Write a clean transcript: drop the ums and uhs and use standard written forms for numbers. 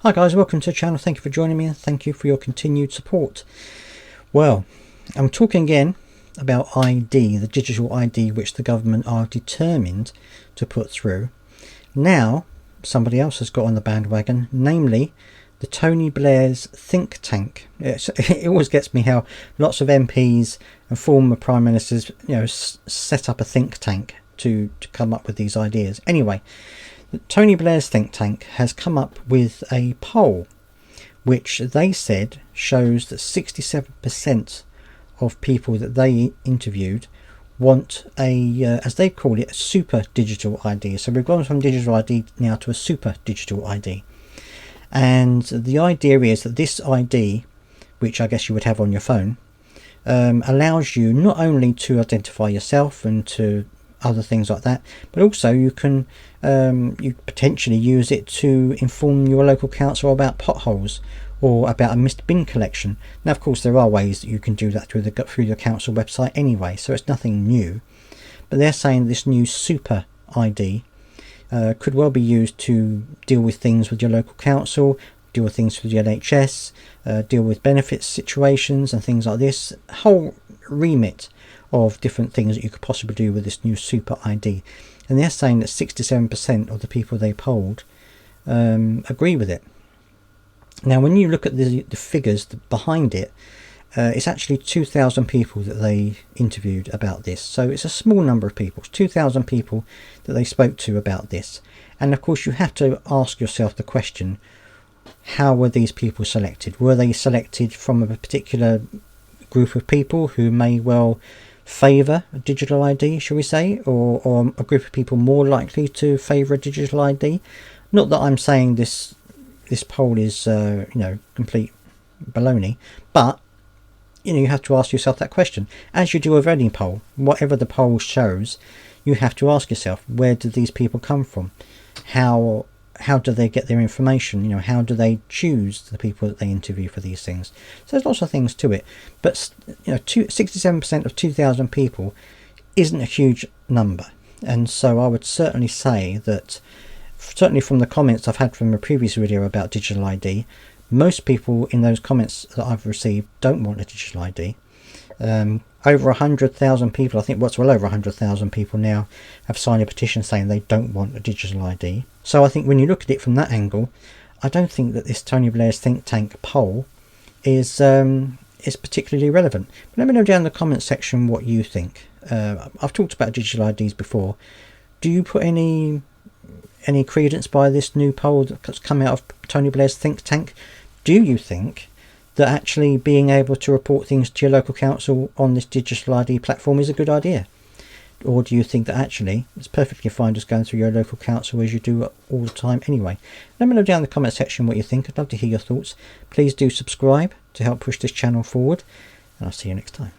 Hi guys, welcome to the channel. Thank you for joining me and thank you for your continued support. Well, I'm talking again about ID, the digital ID which the government are determined to put through. Now, somebody else has got on the bandwagon, namely the Tony Blair's think tank. It always gets me how lots of MPs and former Prime Ministers, set up a think tank to come up with these ideas. Anyway, Tony Blair's think tank has come up with a poll which they said shows that 67% of people that they interviewed want a, as they call it, a super digital ID. So we've gone from digital ID now to a super digital ID. And the idea is that this ID, which I guess you would have on your phone, allows you not only to identify yourself and to other things like that, but also you can you potentially use it to inform your local council about potholes or about a missed bin collection. Now, of course, there are ways that you can do that through the council website anyway, so it's nothing new. But they're saying this new super ID could well be used to deal with things with your local council, deal with things with the NHS, deal with benefits situations and things like this. A whole remit of different things that you could possibly do with this new super ID. And they're saying that 67% of the people they polled agree with it. Now, when you look at the figures behind it, it's actually 2,000 people that they interviewed about this. So it's a small number of people. It's 2,000 people that they spoke to about this. And of course, you have to ask yourself the question, how were these people selected? Were they selected from a particular group of people who may well favour a digital ID, shall we say, or a group of people more likely to favour a digital ID? Not that I'm saying this poll is complete baloney, but you have to ask yourself that question, as you do with any poll. Whatever the poll shows, you have to ask yourself, where do these people come from? How do they get their information? How do they choose the people that they interview for these things? So there's lots of things to it. But 67% of 2,000 people isn't a huge number. And so I would certainly say that, certainly from the comments I've had from a previous video about digital ID, most people in those comments that I've received don't want a digital ID. Over 100,000 people, I think well over 100,000 people now have signed a petition saying they don't want a digital ID. So I think when you look at it from that angle, I don't think that this Tony Blair's think tank poll is particularly relevant. But let me know down in the comment section what you think. I've talked about digital IDs before. Do you put any credence by this new poll that's come out of Tony Blair's think tank? Do you think that actually being able to report things to your local council on this digital ID platform is a good idea? Or do you think that actually it's perfectly fine just going through your local council as you do all the time anyway? Let me know down in the comment section what you think. I'd love to hear your thoughts. Please do subscribe to help push this channel forward, and I'll see you next time.